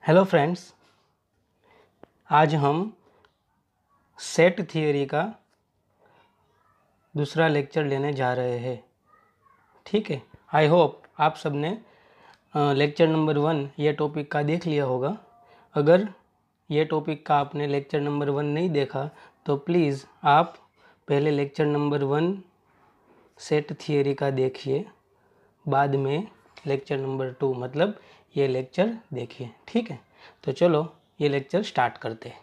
Hello friends, आज हम set theory का दूसरा लेक्चर लेने जा रहे हैं। ठीक है, आई होप आप सबने लेक्चर नंबर 1 ये टॉपिक का देख लिया होगा। अगर ये टॉपिक का आपने लेक्चर नंबर 1 नहीं देखा तो प्लीज़ आप पहले लेक्चर नंबर 1 सेट थियरी का देखिए, बाद में लेक्चर नंबर 2 मतलब ये लेक्चर देखिए। ठीक है, तो चलो ये लेक्चर स्टार्ट करते हैं।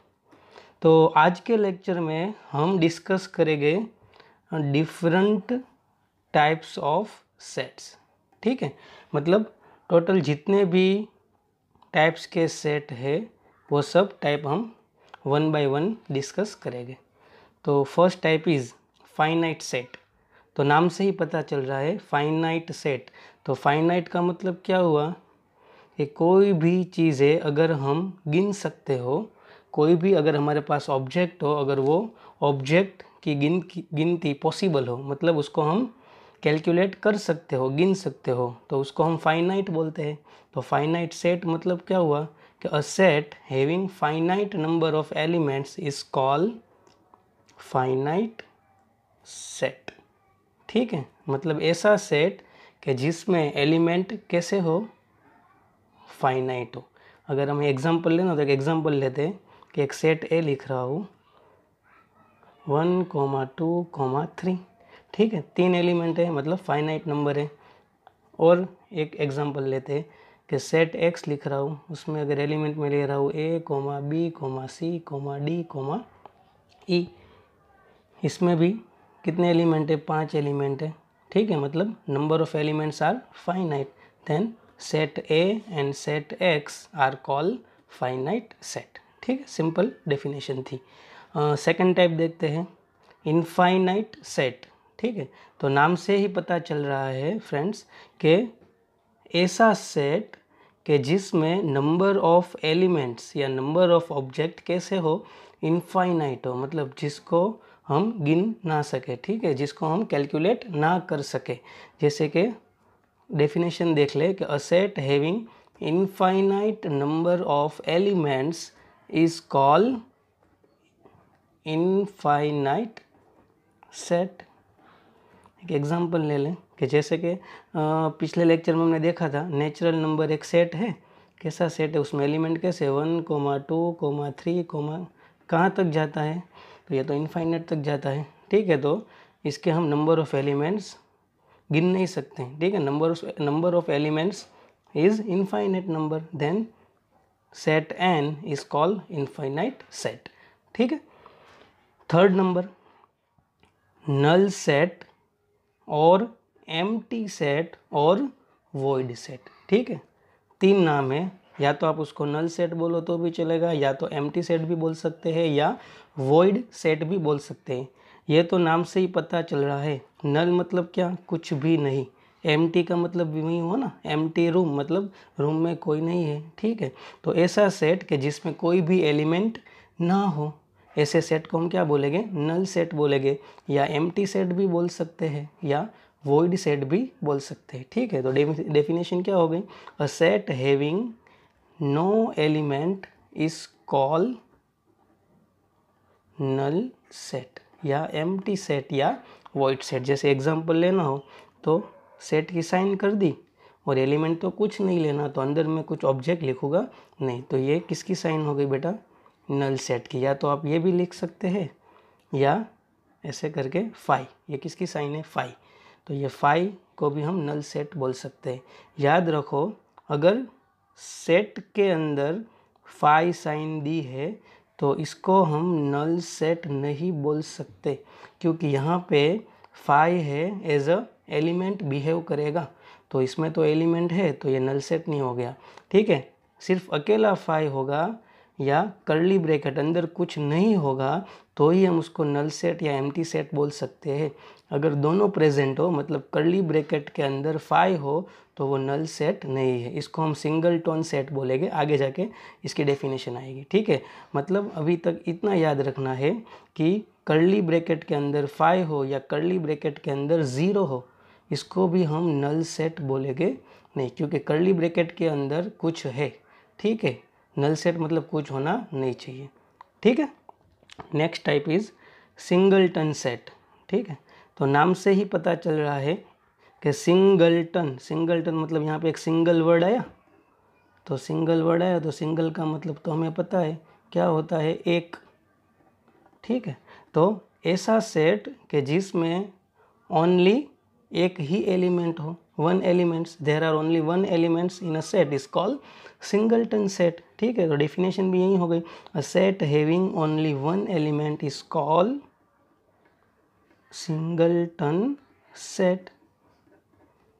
तो आज के लेक्चर में हम डिस्कस करेंगे डिफरेंट टाइप्स ऑफ सेट्स। ठीक है, मतलब टोटल जितने भी टाइप्स के सेट है वो सब टाइप हम 1 बाय 1 डिस्कस करेंगे। तो first type is finite set. तो नाम से ही पता चल रहा है फाइनाइट सेट। तो फाइनाइट का मतलब क्या हुआ कि कोई भी चीज़ें अगर हम गिन सकते हो, कोई भी अगर हमारे पास ऑब्जेक्ट हो, अगर वो ऑब्जेक्ट की गिनती पॉसिबल हो, मतलब उसको हम कैलकुलेट कर सकते हो, गिन सकते हो, तो उसको हम फाइनाइट बोलते हैं। तो फाइनाइट सेट मतलब क्या हुआ कि अ set having finite number of elements is called finite set. ठीक है, मतलब ऐसा सेट कि जिसमें एलिमेंट कैसे हो, फाइनाइट हो। अगर हम एग्जांपल लेना तो एक एग्जांपल लेते हैं कि एक सेट ए लिख रहा हूँ 1, 2, 3। ठीक है, 3 एलिमेंट है, मतलब फाइनाइट नंबर है। और एक एग्जांपल लेते हैं कि सेट एक्स लिख रहा हूँ, उसमें अगर एलिमेंट में ले रहा हूँ ए, बी, सी, डी, ई। इसमें भी कितने एलिमेंट है? 5 एलिमेंट है। ठीक है, मतलब number of elements are finite, then set A and set X are called finite set. ठीक है, सिंपल डेफिनेशन थी। सेकंड टाइप देखते हैं, इनफाइनाइट सेट। ठीक है, तो नाम से ही पता चल रहा है फ्रेंड्स कि ऐसा सेट कि जिसमें नंबर ऑफ एलिमेंट्स या नंबर ऑफ ऑब्जेक्ट कैसे हो, इनफाइनाइट हो, मतलब जिसको हम गिन ना सके। ठीक है, जिसको हम कैलकुलेट ना कर सके। जैसे कि डेफिनेशन देख ले कि अ set having infinite number of elements is called infinite set. एक एग्जांपल ले लें कि जैसे कि पिछले लेक्चर में हमने देखा था नेचुरल नंबर एक सेट है। कैसा सेट है? उसमें एलिमेंट कैसे 1, 2, 3, कहाँ तक जाता है? तो ये तो इनफाइनाइट तक जाता है। ठीक है, तो इसके हम नंबर ऑफ एलिमेंट्स गिन नहीं सकते। ठीक है, number of elements is infinite number, then set N is called infinite set. ठीक है, थर्ड नंबर नल सेट और एम्प्टी सेट और वॉइड सेट। ठीक है, 3 नाम है। या तो आप उसको नल सेट बोलो तो भी चलेगा, या तो एम्प्टी सेट भी बोल सकते हैं, या वॉइड सेट भी बोल सकते हैं। ये तो नाम से ही पता चल रहा है। नल मतलब क्या? कुछ भी नहीं। एम्प्टी का मतलब भी वही हुआ ना, एम्प्टी रूम, मतलब रूम में कोई नहीं है। ठीक है, तो ऐसा सेट कि जिसमें कोई भी एलिमेंट ना हो, ऐसे सेट को हम क्या बोलेंगे? नल सेट बोलेंगे, या एम्प्टी सेट भी बोल सकते हैं, या वॉइड सेट भी बोल सकते हैं। ठीक है, तो डेफिनेशन क्या हो गई? A set having no element is called null set, या एम्प्टी सेट, या वॉइड सेट। जैसे एग्जांपल लेना हो तो सेट की साइन कर दी और एलिमेंट तो कुछ नहीं लेना, तो अंदर में कुछ ऑब्जेक्ट लिखूंगा नहीं, तो ये किसकी साइन हो गई बेटा? नल सेट की। या तो आप ये भी लिख सकते हैं, या ऐसे करके फाई, ये किसकी साइन है? फाई। तो ये फाई को भी हम नल सेट बोल सकते हैं। याद रखो, अगर सेट के अंदर फाई साइन दी है तो इसको हम नल सेट नहीं बोल सकते, क्योंकि यहाँ पे फाई है, एज अ एलिमेंट बिहेव करेगा। तो इसमें तो एलिमेंट है, तो ये नल सेट नहीं हो गया। ठीक है, सिर्फ अकेला फाई होगा या कर्ली ब्रैकेट अंदर कुछ नहीं होगा तो ही हम उसको नल सेट या एम्प्टी सेट बोल सकते हैं। अगर दोनों प्रेजेंट हो, मतलब कर्ली ब्रैकेट के अंदर फाई हो, तो वो नल सेट नहीं है। इसको हम सिंगल टोन सेट बोलेंगे, आगे जाके इसकी डेफिनेशन आएगी। ठीक है, मतलब अभी तक इतना याद रखना है कि कर्ली ब्रैकेट के अंदर फाई हो या कर्ली ब्रैकेट के अंदर 0 हो, इसको भी हम नल सेट बोलेंगे नहीं, क्योंकि कर्ली ब्रैकेट के अंदर कुछ है। ठीक है, नल सेट मतलब कुछ होना नहीं चाहिए, ठीक है। Next type is singleton set, ठीक है। तो नाम से ही पता चल रहा है कि सिंगलटन मतलब यहाँ पे एक सिंगल वर्ड आया, तो सिंगल वर्ड आया तो सिंगल का मतलब तो हमें पता है क्या होता है, एक, ठीक है। तो ऐसा सेट कि जिसमें ओनली एक ही एलिमेंट हो, one elements, there are only one elements in a set is called singleton set, ठीक है। तो डेफिनेशन भी यही हो गई, a set having only one element is called singleton set.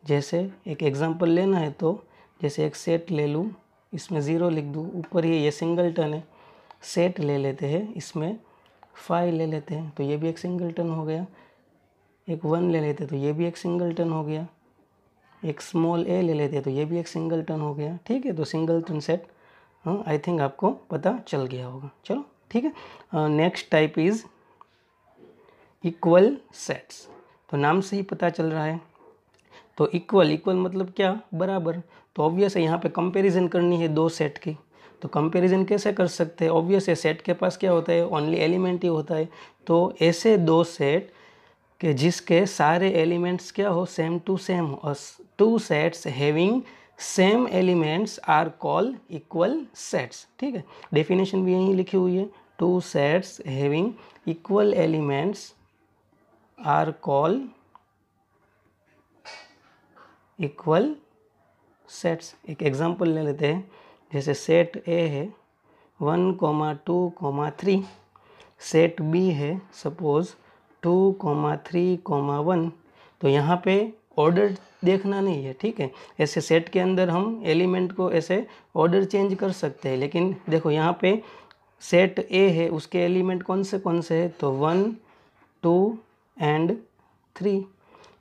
जैसे एक एग्जांपल लेना है तो जैसे एक सेट ले लूँ, इसमें 0 लिख दूँ, ऊपर ये सिंगलटन है, सेट ले लेते हैं, इसमें 5 ले लेते हैं तो ये भी एक सिंगलटन हो गया, एक 1 ले लेते हैं तो ये भी एक सिंगलटन हो गया, एक स्मॉल ए ले लेते हैं तो ये भी एक सिंगलटन हो गया, ठीक है। तो सिंगलटन सेट, हाँ, आई थिंक आपको पता चल गया होगा, चलो ठीक है। Next type is equal sets. तो नाम से ही पता चल रहा है, तो इक्वल मतलब क्या, बराबर। तो ऑब्वियस है यहाँ पे कंपैरिजन करनी है दो सेट की, तो कंपैरिजन कैसे कर सकते हैं, ऑब्वियस है सेट के पास क्या होता है, ओनली एलिमेंट ही होता है। तो ऐसे दो सेट कि जिसके सारे एलिमेंट्स क्या हो, सेम टू सेम हो, और two sets having same elements are called equal sets, ठीक है। डेफिनेशन भी यहीं लिखी हुई है, two sets having equal elements are called equal sets. एक एग्जांपल ले लेते हैं, जैसे सेट ए है 1, 2, 3, सेट बी है सपोज 2, 3, 1। तो यहाँ पे ऑर्डर देखना नहीं है, ठीक है। ऐसे सेट के अंदर हम एलिमेंट को ऐसे ऑर्डर चेंज कर सकते हैं, लेकिन देखो यहाँ पे सेट ए है, उसके एलिमेंट कौन से है, तो 1, 2 एंड 3।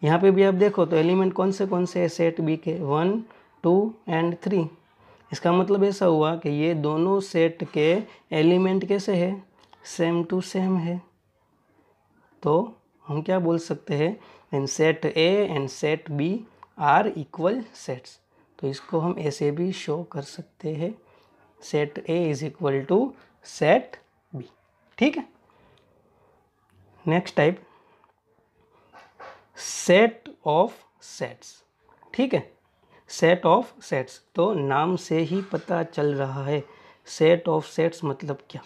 यहाँ पे भी आप देखो तो एलिमेंट कौन से है सेट बी के, 1, 2 एंड 3। इसका मतलब ऐसा हुआ कि ये दोनों सेट के एलिमेंट कैसे है, सेम टू सेम है। तो हम क्या बोल सकते हैं, and set A and set B are equal sets. तो इसको हम ऐसे भी शो कर सकते हैं, set A is equal to set B, ठीक है। Next type set of sets, ठीक है। सेट ऑफ सेट्स, तो नाम से ही पता चल रहा है सेट ऑफ सेट्स मतलब क्या,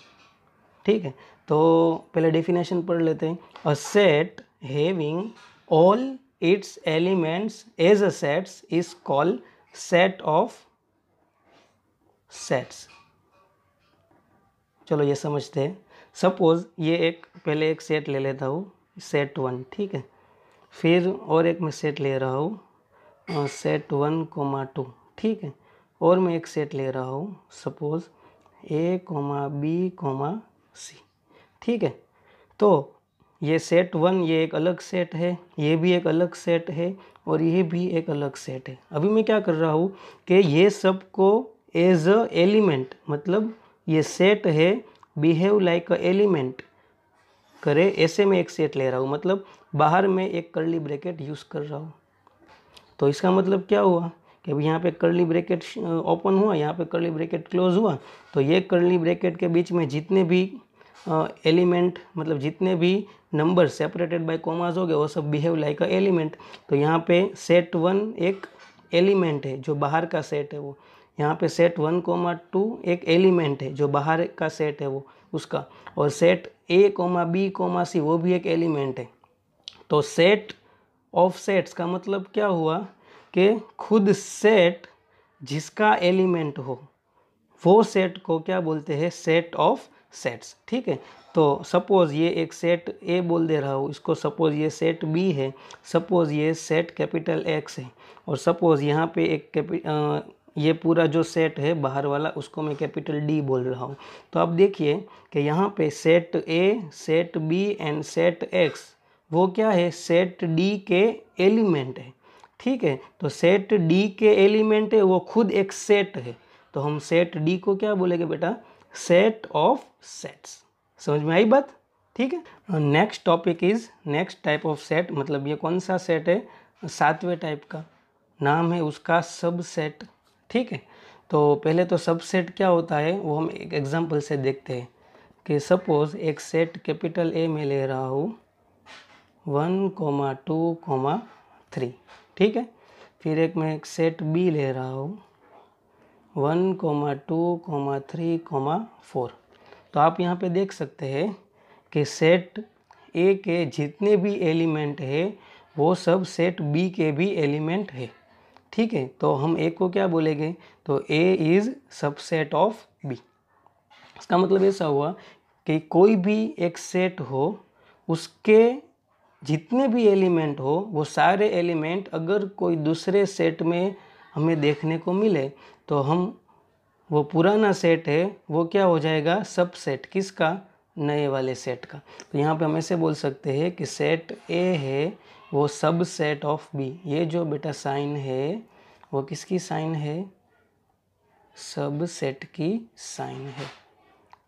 ठीक है। तो पहले डेफिनेशन पढ़ लेते हैं, a set having all its elements as a sets is called set of sets. चलो ये समझते हैं। सपोज ये पहले एक सेट ले लेता हूँ, सेट 1, ठीक है। फिर और एक मैं सेट ले रहा हूँ सेट 1, 2, ठीक है। और मैं एक सेट ले रहा हूँ सपोज ए, बी, सी, ठीक है। तो ये सेट 1 ये एक अलग सेट है, ये भी एक अलग सेट है, और ये भी एक अलग सेट है। अभी मैं क्या कर रहा हूँ कि ये सब को एज अ एलिमेंट, मतलब ये सेट है बिहेव लाइक अ एलिमेंट करे, ऐसे में एक सेट ले रहा हूँ, मतलब बाहर में एक कर्ली ब्रैकेट यूज़ कर रहा हूँ। तो इसका मतलब क्या हुआ कि अभी यहाँ पे कर्ली ब्रैकेट ओपन हुआ, यहाँ पे कर्ली ब्रैकेट क्लोज हुआ, तो ये कर्ली ब्रैकेट के बीच में जितने भी एलिमेंट मतलब जितने भी नंबर सेपरेटेड बाय कॉमास हो गए वो सब बिहेव लाइक अ एलिमेंट। तो यहाँ पे सेट 1 एक एलिमेंट है जो बाहर का सेट है वो, यहाँ पे सेट 1, 2 एक एलिमेंट है जो बाहर का सेट है वो उसका, और सेट ए, बी, सी वो भी एक एलिमेंट है। तो सेट ऑफ सेट्स का मतलब क्या हुआ कि खुद सेट जिसका एलिमेंट हो वो सेट को क्या बोलते हैं, सेट ऑफ सेट्स, ठीक है। तो सपोज ये एक सेट ए बोल दे रहा हूँ इसको, सपोज ये सेट बी है, सपोज ये सेट कैपिटल एक्स है, और सपोज यहाँ पे एक ये पूरा जो सेट है बाहर वाला उसको मैं कैपिटल डी बोल रहा हूँ। तो अब देखिए कि यहाँ पे set A, set B and set X वो क्या है, सेट डी के एलिमेंट है, ठीक है। तो सेट डी के एलिमेंट है, वो खुद एक सेट है, तो हम सेट डी को क्या बोलेंगे बेटा, सेट ऑफ सेट्स। समझ में आई बात, ठीक है। Next topic is next type of set, मतलब ये कौन सा सेट है, 7वें टाइप का, नाम है उसका सब सेट, ठीक है। तो पहले तो सबसेट क्या होता है वो हम एक एग्जांपल से देखते हैं कि सपोज एक सेट कैपिटल ए में ले रहा हूँ 1, 2, 3, ठीक है। फिर एक सेट बी ले रहा हूँ 1, 2, 3, 4। तो आप यहाँ पे देख सकते हैं कि सेट ए के जितने भी एलिमेंट है वो सब सेट बी के भी एलिमेंट है, ठीक है। तो हम ए को क्या बोलेंगे, तो A is subset of B. इसका मतलब ऐसा हुआ कि कोई भी एक सेट हो उसके जितने भी एलिमेंट हो वो सारे एलिमेंट अगर कोई दूसरे सेट में हमें देखने को मिले तो हम वो पुराना सेट है वो क्या हो जाएगा, सबसेट किसका, नए वाले सेट का। तो यहाँ पे हम ऐसे बोल सकते हैं कि सेट ए है वो सबसेट ऑफ बी। ये जो बेटा साइन है वो किसकी साइन है, सबसेट की साइन है,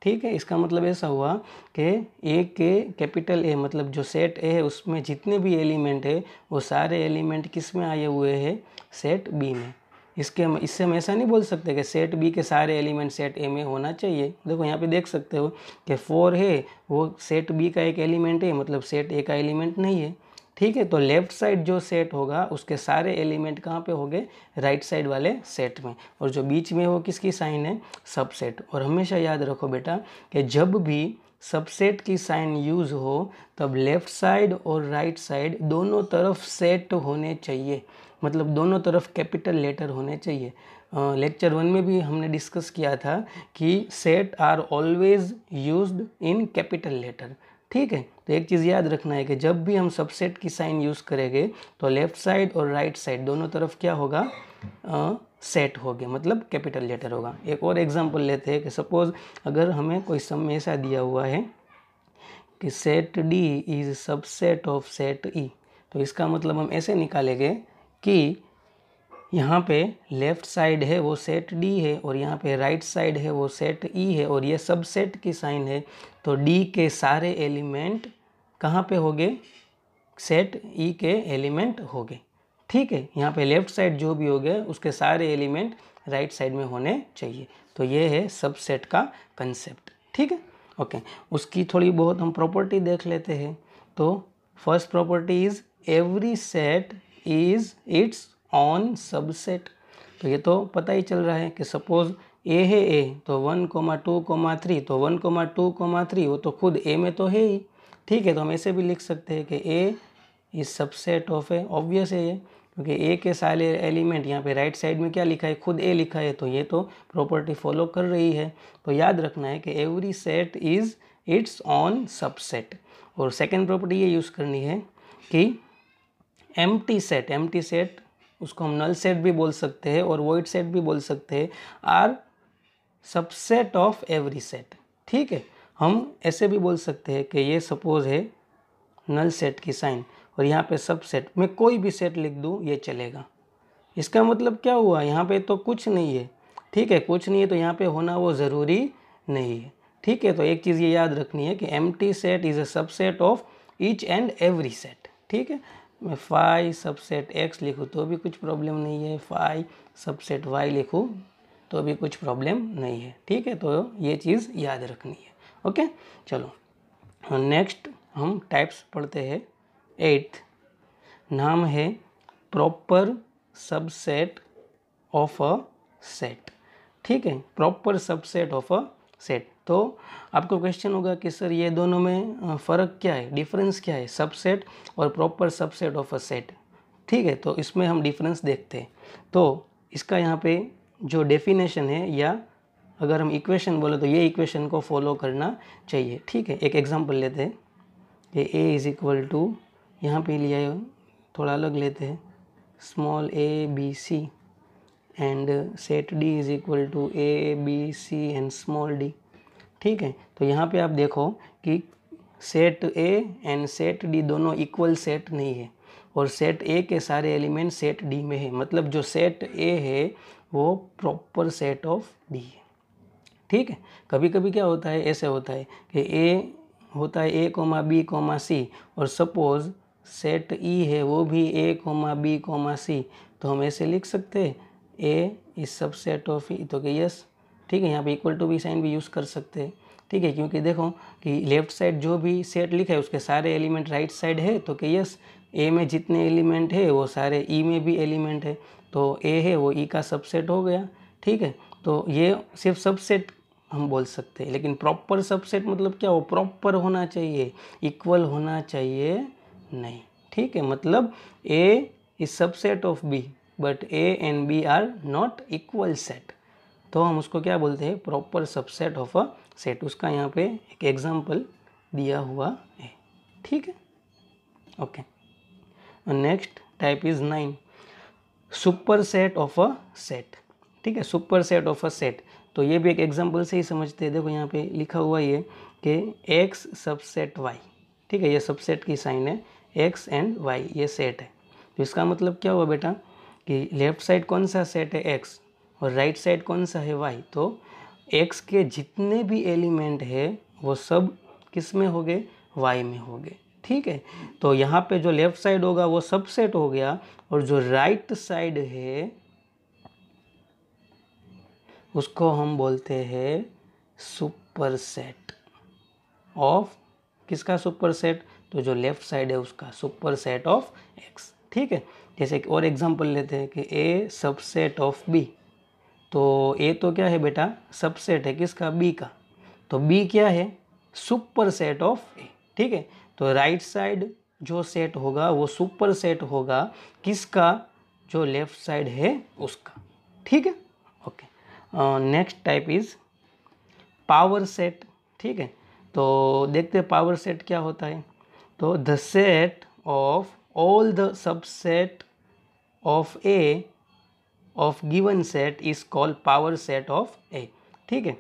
ठीक है। इसका मतलब ऐसा हुआ कि ए के कैपिटल ए मतलब जो सेट ए है उसमें जितने भी एलिमेंट है वो सारे एलिमेंट किस में आए हुए हैं, सेट बी में। इससे हम ऐसा नहीं बोल सकते कि सेट बी के सारे एलिमेंट सेट ए में होना चाहिए। देखो यहाँ पे देख सकते हो कि 4 है वो सेट बी का एक एलिमेंट है, मतलब सेट ए का एलिमेंट नहीं है, ठीक है। तो लेफ्ट साइड जो सेट होगा उसके सारे एलिमेंट कहाँ पे होंगे, राइट साइड वाले सेट में, और जो बीच में वो किसकी साइन है, सबसेट। और हमेशा याद रखो बेटा कि जब भी सबसेट की साइन यूज़ हो तब लेफ्ट साइड और राइट साइड दोनों तरफ सेट होने चाहिए, मतलब दोनों तरफ कैपिटल लेटर होने चाहिए। लेक्चर 1 में भी हमने डिस्कस किया था कि set are always used in capital letter, ठीक है। तो एक चीज़ याद रखना है कि जब भी हम सबसेट की साइन यूज़ करेंगे तो लेफ़्ट साइड और राइट साइड दोनों तरफ क्या होगा, सेट हो गया, मतलब कैपिटल लेटर होगा। एक और एग्जांपल लेते हैं कि सपोज़ अगर हमें कोई सम में ऐसा दिया हुआ है कि set D is subset of set ई, तो इसका मतलब हम ऐसे निकालेंगे कि यहाँ पे लेफ़्ट साइड है वो सेट डी है और यहाँ पे राइट साइड है वो सेट ई है और ये सबसेट की साइन है, तो डी के सारे एलिमेंट कहाँ पे होंगे, सेट ई के एलिमेंट होंगे, ठीक है। यहाँ पे लेफ़्ट साइड जो भी हो गए उसके सारे एलिमेंट राइट साइड में होने चाहिए। तो ये है सबसेट का कंसेप्ट, ठीक है, ओके। उसकी थोड़ी बहुत हम प्रॉपर्टी देख लेते हैं। तो first property is every set is it's on subset. तो ये तो पता ही चल रहा है कि सपोज ए है ए तो 1, 2, 3, तो 1, 2, 3 वो तो खुद ए में तो है ही, ठीक है। तो हम ऐसे भी लिख सकते हैं कि A is subset of A, obvious है ये, क्योंकि ए के सारे एलिमेंट यहाँ पे राइट साइड में क्या लिखा है, खुद ए लिखा है, तो ये तो प्रॉपर्टी फॉलो कर रही है। तो याद रखना है कि every set is it's on subset. और सेकेंड प्रॉपर्टी ये यूज़ करनी है कि एम्प्टी सेट उसको हम नल सेट भी बोल सकते हैं और वॉइड सेट भी बोल सकते हैं, are subset of every set, ठीक है। हम ऐसे भी बोल सकते हैं कि ये सपोज है नल सेट की साइन और यहाँ पे सबसेट में कोई भी सेट लिख दूँ ये चलेगा। इसका मतलब क्या हुआ, यहाँ पे तो कुछ नहीं है, ठीक है, कुछ नहीं है तो यहाँ पे होना वो ज़रूरी नहीं है, ठीक है। तो एक चीज़ ये याद रखनी है कि empty set is a subset of each and every set, ठीक है। मैं फाई सबसेट एक्स लिखूँ तो भी कुछ प्रॉब्लम नहीं है, फाई सबसेट वाई लिखूँ तो भी कुछ प्रॉब्लम नहीं है, ठीक है। तो ये चीज़ याद रखनी है, ओके। चलो नेक्स्ट हम टाइप्स पढ़ते हैं। 8th नाम है proper subset of a set, ठीक है, proper subset of a set. तो आपको क्वेश्चन होगा कि सर ये दोनों में फ़र्क क्या है, डिफरेंस क्या है, सबसेट और proper subset of a set, ठीक है। तो इसमें हम डिफरेंस देखते हैं। तो इसका यहाँ पे जो डेफिनेशन है या अगर हम इक्वेशन बोले तो ये इक्वेशन को फॉलो करना चाहिए, ठीक है। एक एग्जांपल लेते हैं कि a इज़ इक्वल टू, यहाँ पे लिया है थोड़ा अलग लेते हैं, small a b c and set d is equal to a b c and small d, ठीक है। तो यहाँ पे आप देखो कि set a and set d दोनों इक्वल सेट नहीं है और सेट a के सारे एलिमेंट सेट d में है, मतलब जो सेट a है वो प्रॉपर सेट ऑफ d है, ठीक है। कभी कभी क्या होता है, ऐसे होता है कि a होता है a, b, c और सपोज सेट e है वो भी a, b, c, तो हम ऐसे लिख सकते हैं ए इज सबसेट ऑफ ई, तो कि यस, ठीक है। यहाँ पे इक्वल टू बी साइन भी यूज़ कर सकते हैं, ठीक है, क्योंकि देखो कि लेफ्ट साइड जो भी सेट लिखा है उसके सारे एलिमेंट राइट साइड है, तो कि यस ए में जितने एलिमेंट है वो सारे ई में भी एलिमेंट है, तो ए है वो ई का सबसेट हो गया, ठीक है। तो ये सिर्फ सबसेट हम बोल सकते हैं, लेकिन प्रॉपर सबसेट मतलब क्या, वो प्रॉपर होना चाहिए, इक्वल होना चाहिए नहीं, ठीक है। मतलब A is subset of B but A and B are not equal set, तो हम उसको क्या बोलते हैं, proper subset of a set. उसका यहाँ पे एक एग्जांपल दिया हुआ है, ठीक है, okay. Next type is 9, super set of a set, ठीक है, super set of a set. तो ये भी एक एग्जांपल से ही समझते हैं। देखो यहाँ पे लिखा हुआ ये कि x सबसेट y, ठीक है, ये सबसेट की साइन है, x एंड y ये सेट है। तो इसका मतलब क्या हुआ बेटा कि लेफ्ट साइड कौन सा सेट है, x, और राइट साइड कौन सा है, y। तो x के जितने भी एलिमेंट है वो सब किस में हो गए, y में हो गए, ठीक है। तो यहाँ पे जो लेफ्ट साइड होगा वो सबसेट हो गया, और जो राइट साइड है उसको हम बोलते हैं सुपर सेट ऑफ, किसका सुपर सेट, तो जो लेफ्ट साइड है उसका सुपर सेट ऑफ एक्स, ठीक है। जैसे एक और एग्जांपल लेते हैं कि ए सबसेट ऑफ बी, तो ए तो क्या है बेटा, सबसेट है किसका, बी का, तो बी क्या है, सुपर सेट ऑफ ए, ठीक है। तो राइट साइड जो सेट होगा वो सुपर सेट होगा किसका, जो लेफ्ट साइड है उसका, ठीक है, okay. Next type is power set, ठीक है। तो देखते हैं पावर सेट क्या होता है। तो the set of all the subset of A of given set is called power set of A, ठीक है।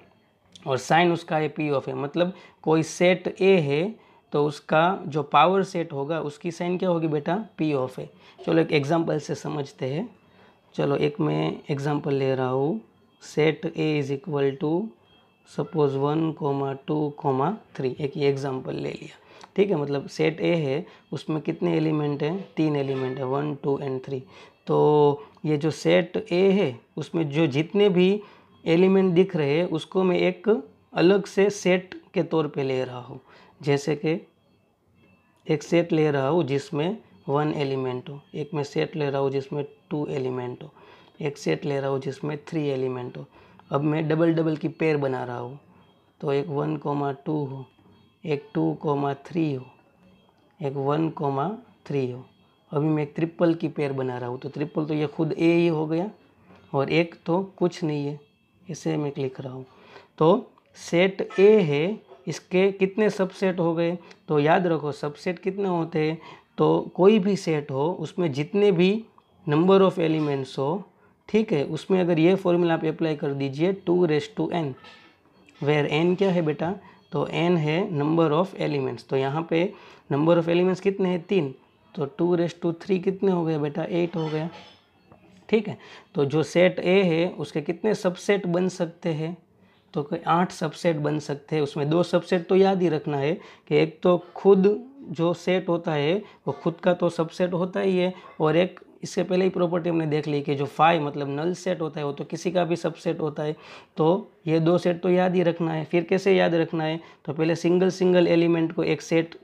और साइन उसका है पी ऑफ ए, मतलब कोई सेट ए है तो उसका जो पावर सेट होगा उसकी साइन क्या होगी बेटा, पी ऑफ ए। चलो एक एग्जांपल से समझते हैं। चलो एक मैं एग्जांपल ले रहा हूँ, set A is equal to suppose 1,2,3, एक ये एग्जांपल ले लिया, ठीक है। मतलब सेट ए है उसमें कितने एलिमेंट हैं, 3 एलिमेंट है, 1, 2 एंड 3। तो ये जो सेट ए है उसमें जो जितने भी एलिमेंट दिख रहे हैं उसको मैं एक अलग से सेट के तौर पे ले रहा हूँ। जैसे कि एक सेट ले रहा हूँ जिसमें 1 एलिमेंट हो, एक मैं सेट ले रहा हूँ जिसमें 2 एलिमेंट हो, एक सेट ले रहा हूँ जिसमें 3 एलिमेंट हो। अब मैं डबल डबल की पेयर बना रहा हूँ, तो एक 1,2 हो, एक 2,3 हो, एक 1,3 हो। अभी मैं एक ट्रिपल की पेयर बना रहा हूँ, तो ट्रिपल तो ये खुद ए ही हो गया, और एक तो कुछ नहीं है, इसे मैं लिख रहा हूँ। तो सेट ए है, इसके कितने सबसेट हो गए, तो याद रखो सबसेट कितने होते हैं, तो कोई भी सेट हो उसमें जितने भी नंबर ऑफ एलिमेंट्स हो, ठीक है, उसमें अगर ये फॉर्मूला आप अप्लाई कर दीजिए 2n, वेयर n क्या है बेटा, तो n है नंबर ऑफ एलिमेंट्स। तो यहाँ पे नंबर ऑफ एलिमेंट्स कितने हैं, 3, तो 2^3 कितने हो गए बेटा, 8 हो गया, ठीक है। तो जो सेट ए है उसके कितने सबसेट बन सकते हैं, तो कोई 8 सबसेट बन सकते हैं। उसमें 2 सबसेट तो याद ही रखना है कि एक तो खुद जो सेट होता है वो खुद का तो सबसेट होता ही है, और एक इससे पहले ही प्रॉपर्टी हमने देख ली कि जो 5 मतलब नल सेट होता है वो तो किसी का भी सबसेट होता है। तो ये 2 सेट तो याद ही रखना है। फिर कैसे याद रखना है, तो पहले सिंगल सिंगल एलिमेंट को एक सेट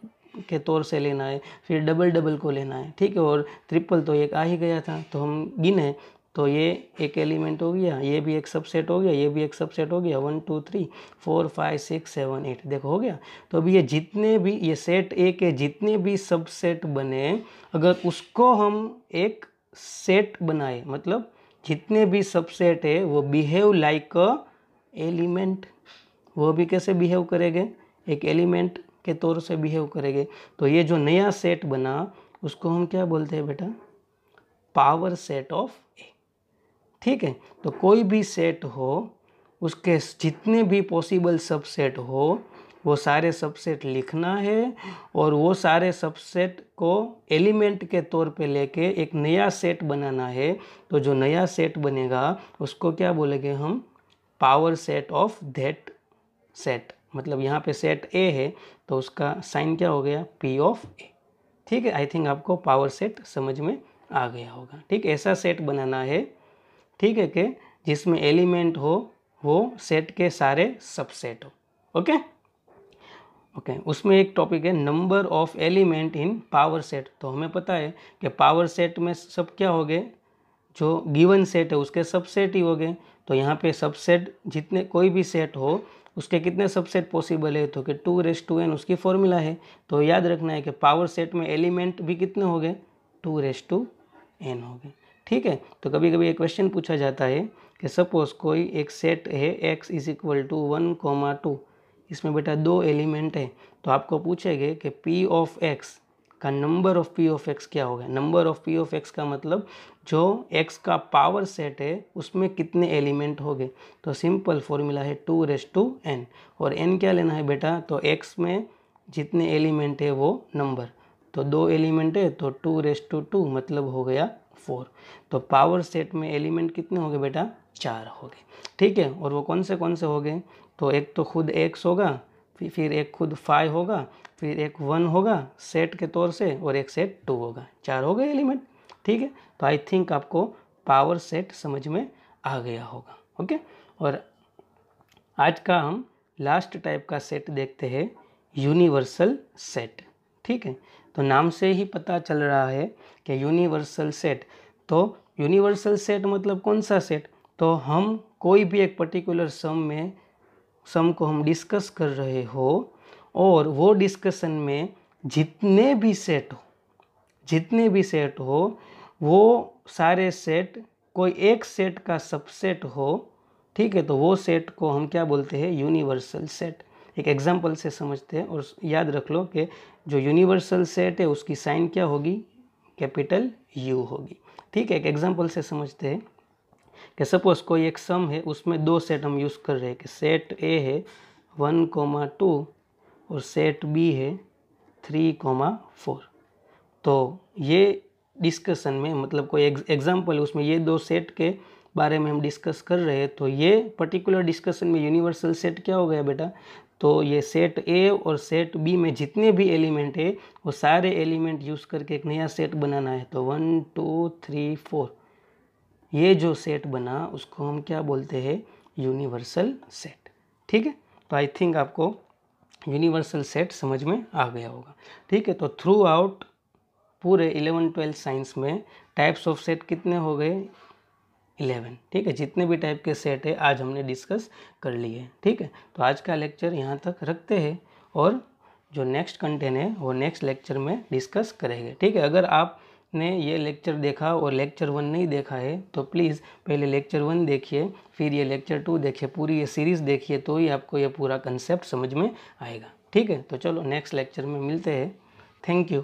के तौर से लेना है, फिर डबल डबल को लेना है, ठीक है। और ट्रिपल तो एक आ ही गया था तो हम गिने, तो ये एक एलिमेंट हो गया, ये भी एक सबसेट हो गया, ये भी एक सबसेट हो गया, 1 2 3 4 5 6 7 8, देखो हो गया। तो अभी ये जितने भी ये सेट ए के जितने भी सबसेट बने, अगर उसको हम एक सेट बनाए, मतलब जितने भी सबसेट है वो बिहेव लाइक अ एलिमेंट, वो भी कैसे बिहेव करेंगे, एक एलिमेंट के तौर से बिहेव करेंगे। तो ये जो नया सेट बना उसको हम क्या बोलते हैं बेटा, पावर सेट ऑफ ए, ठीक है। तो कोई भी सेट हो उसके जितने भी पॉसिबल सबसेट हो वो सारे सबसेट लिखना है, और वो सारे सबसेट को एलिमेंट के तौर पे लेके एक नया सेट बनाना है। तो जो नया सेट बनेगा उसको क्या बोलेंगे हम, power set of that set. मतलब यहाँ पे सेट ए है तो उसका साइन क्या हो गया, पी ऑफ ए, ठीक है। आई थिंक आपको पावर सेट समझ में आ गया होगा, ठीक। ऐसा सेट बनाना है ठीक है, कि जिसमें एलिमेंट हो वो सेट के सारे सबसेट हो। ओके ओके उसमें एक टॉपिक है number of element in power set. तो हमें पता है कि पावर सेट में सब क्या हो गए, जो गिवन सेट है उसके सबसेट ही हो गए। तो यहाँ पे सबसेट जितने कोई भी सेट हो उसके कितने सबसेट पॉसिबल है, तो कि 2n उसकी फॉर्मूला है। तो याद रखना है कि पावर सेट में एलिमेंट भी कितने हो गए, 2n हो गए। ठीक है, तो कभी कभी एक क्वेश्चन पूछा जाता है कि सपोज कोई एक सेट है x = 1, 2, इसमें बेटा 2 एलिमेंट है, तो आपको पूछेंगे कि p ऑफ x का number of p of x क्या होगा। Number of p of x का मतलब जो x का पावर सेट है उसमें कितने एलिमेंट हो गए। तो सिंपल फॉर्मूला है 2n, और n क्या लेना है बेटा, तो x में जितने एलिमेंट है वो नंबर, तो 2 एलिमेंट है तो 2 मतलब हो गया 4। तो पावर सेट में एलिमेंट कितने हो गए बेटा, 4 हो गए। ठीक है, और वो कौन से हो गए, तो एक तो खुद x होगा, फिर एक खुद 5 होगा, फिर एक 1 होगा सेट के तौर से, और एक सेट 2 होगा। 4 हो गए एलिमेंट। ठीक है, तो आई थिंक आपको पावर सेट समझ में आ गया होगा। ओके, और आज का हम लास्ट टाइप का सेट देखते हैं, यूनिवर्सल सेट। ठीक है, तो नाम से ही पता चल रहा है कि यूनिवर्सल सेट। तो यूनिवर्सल सेट मतलब कौन सा सेट, तो हम कोई भी एक पर्टिकुलर सम को हम डिस्कस कर रहे हो, और वो डिस्कशन में जितने भी सेट हो वो सारे सेट कोई एक सेट का सबसेट हो। ठीक है, तो वो सेट को हम क्या बोलते हैं, यूनिवर्सल सेट। एक एग्जांपल से समझते हैं, और याद रख लो कि जो यूनिवर्सल सेट है उसकी साइन क्या होगी, कैपिटल U होगी। ठीक है, एक एग्जांपल से समझते हैं कि सपोज कोई एक सम है, उसमें 2 सेट हम यूज़ कर रहे हैं कि सेट A है 1, 2 और सेट B है 3, 4। तो ये डिस्कशन में मतलब कोई एग्जांपल है उसमें ये 2 सेट के बारे में हम डिस्कस कर रहे हैं, तो ये पर्टिकुलर डिस्कशन में यूनिवर्सल सेट क्या हो गया बेटा, तो ये सेट A और सेट B में जितने भी एलिमेंट है वो सारे एलिमेंट यूज़ करके एक नया सेट बनाना है। तो 1, 2, 3, 4 ये जो सेट बना उसको हम क्या बोलते हैं, यूनिवर्सल सेट। ठीक है, तो आई थिंक आपको यूनिवर्सल सेट समझ में आ गया होगा। ठीक है, तो थ्रू आउट पूरे 11-12 साइंस में टाइप्स ऑफ सेट कितने हो गए, 11। ठीक है, जितने भी टाइप के सेट है आज हमने डिस्कस कर लिए। ठीक है, तो आज का लेक्चर यहाँ तक रखते हैं, और जो नेक्स्ट कंटेंट है वो नेक्स्ट लेक्चर में डिस्कस करेंगे। ठीक है, अगर आपने ये लेक्चर देखा और लेक्चर 1 नहीं देखा है तो प्लीज़ पहले लेक्चर 1 देखिए, फिर ये लेक्चर 2 देखिए, पूरी ये सीरीज़ देखिए, तो ही आपको ये पूरा कंसेप्ट समझ में आएगा। ठीक है, तो चलो नेक्स्ट लेक्चर में मिलते हैं। Thank you.